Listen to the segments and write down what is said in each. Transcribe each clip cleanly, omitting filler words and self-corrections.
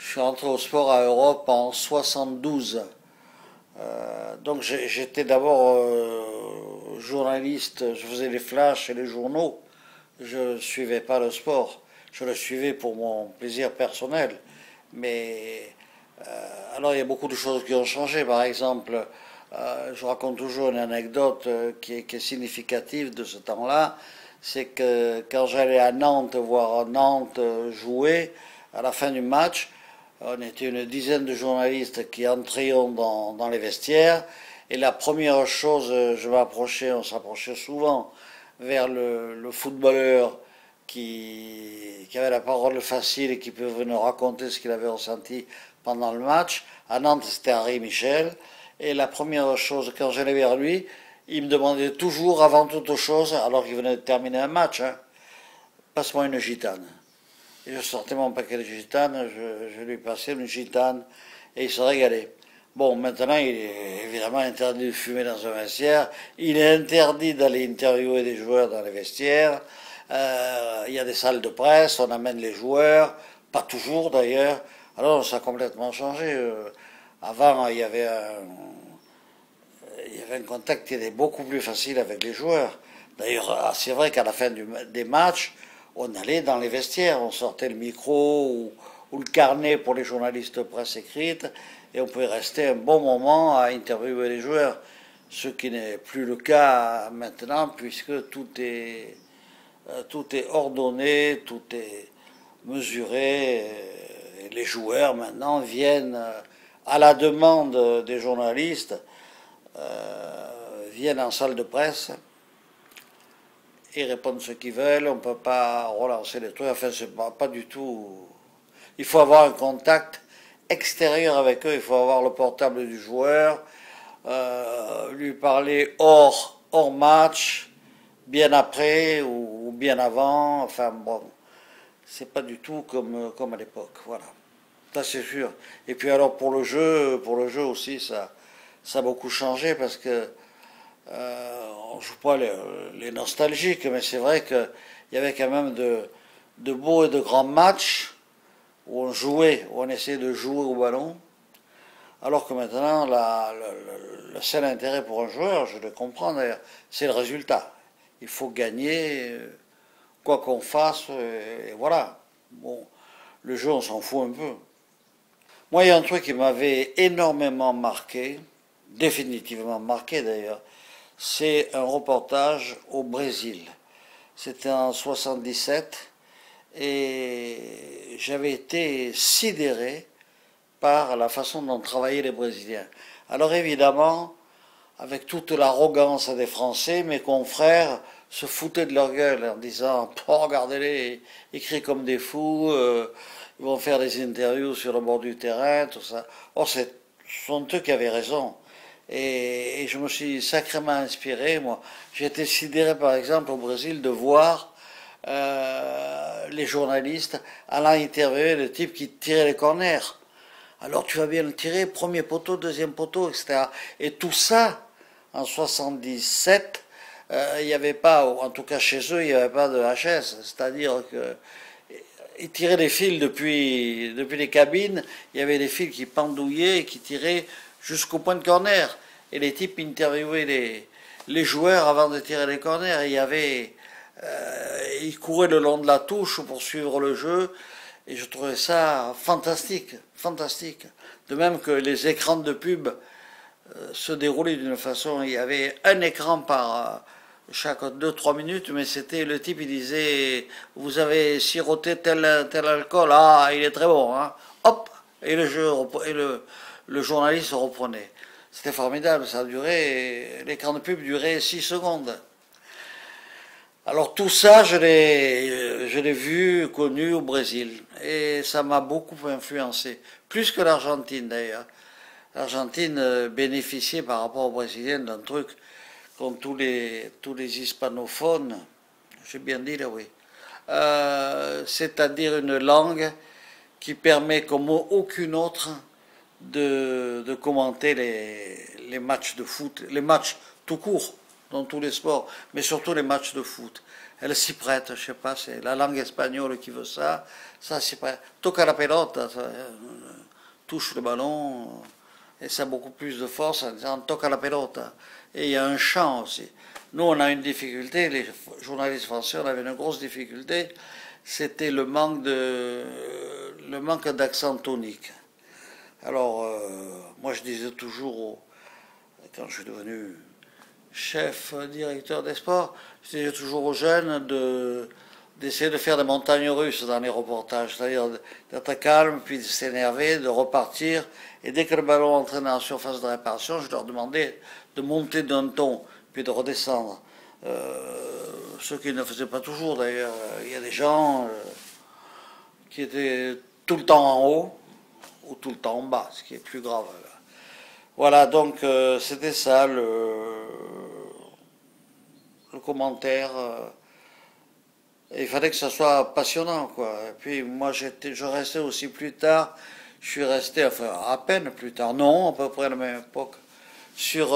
Je suis rentré au sport à Europe en 72. Donc j'étais d'abord journaliste, je faisais les flashs et les journaux. Je ne suivais pas le sport. Je le suivais pour mon plaisir personnel. Mais alors il y a beaucoup de choses qui ont changé. Par exemple, je raconte toujours une anecdote qui est significative de ce temps-là. C'est que quand j'allais à Nantes voir Nantes jouer, à la fin du match, on était une dizaine de journalistes qui entrions dans les vestiaires. Et la première chose, je m'approchais, on s'approchait souvent vers le footballeur qui avait la parole facile et qui pouvait nous raconter ce qu'il avait ressenti pendant le match. À Nantes, c'était Henri Michel. Et la première chose, quand j'allais vers lui, il me demandait toujours, avant toute chose, alors qu'il venait de terminer un match, hein, passe-moi une gitane. Et je sortais mon paquet de gitane, je lui passais une gitane et il se régalait. Bon, maintenant, il est évidemment interdit de fumer dans un vestiaire. Il est interdit d'aller interviewer des joueurs dans les vestiaires. Il y a des salles de presse, on amène les joueurs, pas toujours d'ailleurs. Alors, ça a complètement changé. Avant, il y avait un contact qui était beaucoup plus facile avec les joueurs. D'ailleurs, c'est vrai qu'à la fin des matchs, on allait dans les vestiaires, on sortait le micro ou le carnet pour les journalistes de presse écrite, et on pouvait rester un bon moment à interviewer les joueurs, ce qui n'est plus le cas maintenant, puisque tout est ordonné, tout est mesuré, et les joueurs maintenant viennent à la demande des journalistes, viennent en salle de presse, ils répondent ce qu'ils veulent, on ne peut pas relancer les trucs, enfin c'est pas du tout. Il faut avoir un contact extérieur avec eux, il faut avoir le portable du joueur, lui parler hors match, bien après ou bien avant, enfin bon, c'est pas du tout comme à l'époque, voilà. Ça c'est sûr. Et puis alors pour le jeu aussi, ça a beaucoup changé parce que on ne joue pas les nostalgiques, mais c'est vrai qu'il y avait quand même de beaux et de grands matchs où on jouait, où on essayait de jouer au ballon, alors que maintenant, le seul intérêt pour un joueur, je le comprends d'ailleurs, c'est le résultat. Il faut gagner, quoi qu'on fasse, et voilà. Bon, le jeu, on s'en fout un peu. Moi, il y a un truc qui m'avait énormément marqué, définitivement marqué d'ailleurs, c'est un reportage au Brésil. C'était en 77 et j'avais été sidéré par la façon dont travaillaient les Brésiliens. Alors évidemment, avec toute l'arrogance des Français, mes confrères se foutaient de leur gueule en disant « Oh, regardez-les, ils crient comme des fous, ils vont faire des interviews sur le bord du terrain, tout ça. » Or, ce sont eux qui avaient raison. Et je me suis sacrément inspiré, moi. J'ai été sidéré, par exemple, au Brésil, de voir les journalistes allant interviewer le type qui tirait les corners. Alors tu vas bien le tirer, premier poteau, deuxième poteau, etc. Et tout ça, en 77, il n'y avait pas, en tout cas chez eux, il n'y avait pas de HS. C'est-à-dire que ils tiraient des fils depuis les cabines, il y avait des fils qui pendouillaient et qui tiraient jusqu'au point de corner. Et les types interviewaient les joueurs avant de tirer les corners. Ils couraient le long de la touche pour suivre le jeu. Et je trouvais ça fantastique, fantastique. De même que les écrans de pub se déroulaient d'une façon, il y avait un écran par chaque 2-3 minutes, mais c'était le type, il disait, vous avez siroté tel alcool, ah, il est très bon, hein. Hop, et le journaliste reprenait. C'était formidable, ça durait, l'écran de pub durait 6 secondes. Alors tout ça, je l'ai vu, connu au Brésil, et ça m'a beaucoup influencé, plus que l'Argentine d'ailleurs. L'Argentine bénéficiait par rapport aux Brésiliens d'un truc comme tous les hispanophones, j'ai bien dit là oui, c'est-à-dire une langue qui permet comme aucune autre de commenter les matchs de foot, les matchs tout court dans tous les sports, mais surtout les matchs de foot. elle s'y prête, je sais pas, c'est la langue espagnole qui veut ça, ça s'y prête. Toca la pelota, ça, touche le ballon, et ça a beaucoup plus de force en disant toca la pelota. Et il y a un chant aussi. Nous, on a une difficulté, les journalistes français, on avait une grosse difficulté, c'était le manque d'accent tonique. Alors, moi je disais toujours, quand je suis devenu chef, directeur des sports, je disais toujours aux jeunes d'essayer de faire des montagnes russes dans les reportages, c'est-à-dire d'être calme, puis de s'énerver, de repartir, et dès que le ballon entrait dans la surface de réparation, je leur demandais de monter d'un ton, puis de redescendre. Ce qu'ils ne faisaient pas toujours d'ailleurs. Il y a des gens qui étaient tout le temps en haut, ou tout le temps en bas, ce qui est plus grave. Voilà, donc c'était ça le commentaire. Il fallait que ça soit passionnant, quoi. Et puis moi, je restais aussi plus tard, je suis resté, enfin à peine plus tard, non, à peu près à la même époque, sur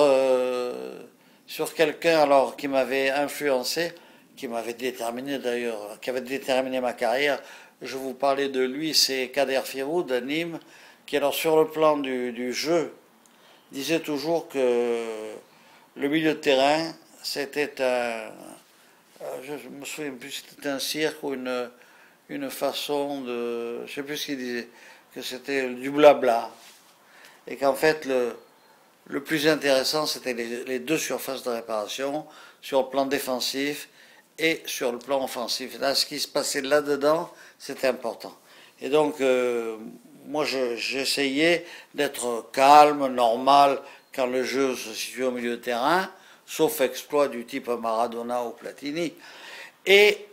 quelqu'un alors qui m'avait influencé, qui m'avait déterminé d'ailleurs, qui avait déterminé ma carrière. Je vous parlais de lui, c'est Kader Firou de Nîmes, qui alors sur le plan du jeu disait toujours que le milieu de terrain c'était je me souviens plus, c'était un cirque ou une façon de, je sais plus ce qu'il disait, que c'était du blabla, et qu'en fait le plus intéressant c'était les deux surfaces de réparation sur le plan défensif et sur le plan offensif. Là, ce qui se passait là-dedans, c'était important. Et donc, moi, j'essayais d'être calme, normal, quand le jeu se situait au milieu de terrain, sauf exploit du type Maradona ou Platini. Et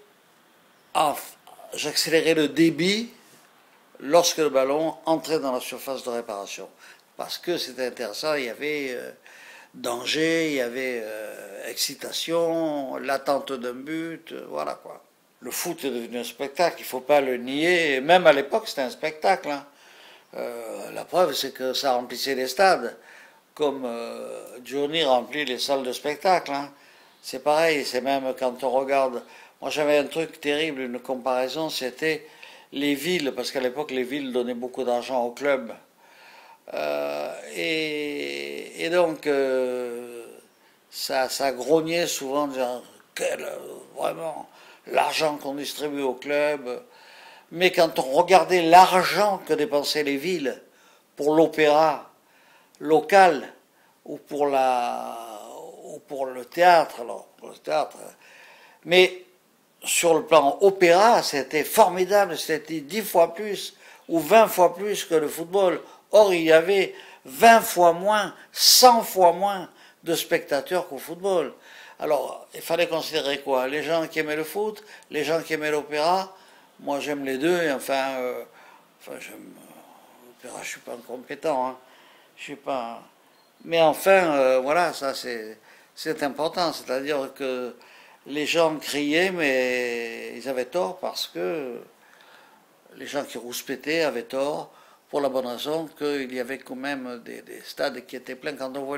j'accélérais le débit lorsque le ballon entrait dans la surface de réparation. Parce que c'était intéressant, il y avait danger, il y avait excitation, l'attente d'un but, voilà quoi. Le foot est devenu un spectacle, il ne faut pas le nier, et même à l'époque c'était un spectacle. Hein. La preuve c'est que ça remplissait les stades, comme Johnny remplit les salles de spectacle. Hein. C'est pareil, c'est même quand on regarde... Moi j'avais un truc terrible, une comparaison, c'était les villes, parce qu'à l'époque les villes donnaient beaucoup d'argent aux clubs. Et donc, ça grognait souvent, disant, vraiment, l'argent qu'on distribue au club. Mais quand on regardait l'argent que dépensaient les villes pour l'opéra local ou pour le théâtre, alors, pour le théâtre, mais sur le plan opéra, c'était formidable, c'était 10 fois plus ou 20 fois plus que le football. Or, il y avait 20 fois moins, 100 fois moins de spectateurs qu'au football. Alors, il fallait considérer quoi? Les gens qui aimaient le foot, les gens qui aimaient l'opéra. Moi, j'aime les deux, et enfin j'aime l'opéra, je suis pas incompétent, hein. Je suis pas... Mais enfin, voilà, ça c'est important, c'est-à-dire que les gens criaient, mais ils avaient tort, parce que les gens qui rouspétaient avaient tort, pour la bonne raison qu'il y avait quand même des stades qui étaient pleins. Quand on voit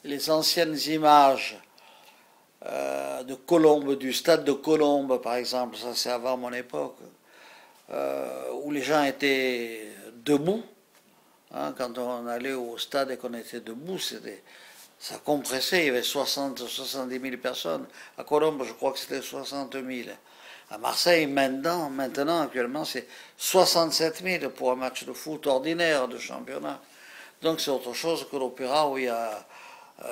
les anciennes images de Colombes, du stade de Colombes par exemple, ça c'est avant mon époque, où les gens étaient debout, hein, quand on allait au stade et qu'on était debout, ça compressait, il y avait 70 000 personnes. À Colombes, je crois que c'était 60 000. À Marseille, maintenant, actuellement, c'est 67 000 pour un match de foot ordinaire, de championnat. Donc c'est autre chose que l'opéra où il y a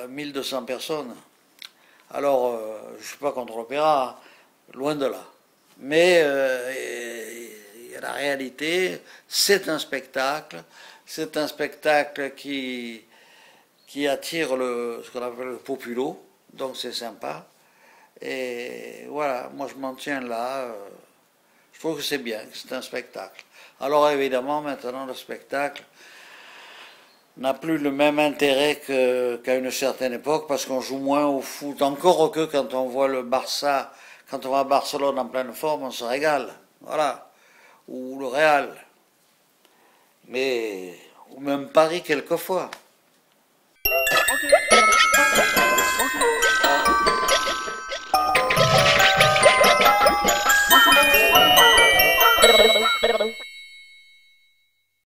1200 personnes. Alors, je ne suis pas contre l'opéra, loin de là. Mais il y a la réalité, c'est un spectacle qui attire ce qu'on appelle le populo, donc c'est sympa. Et voilà, moi je m'en tiens là. Je trouve que c'est bien, que c'est un spectacle. Alors évidemment, maintenant, le spectacle n'a plus le même intérêt qu'à une certaine époque, parce qu'on joue moins au foot. Encore que quand on voit le Barça, quand on va à Barcelone en pleine forme, on se régale. Voilà. Ou le Real. Mais, ou même Paris quelquefois. Okay.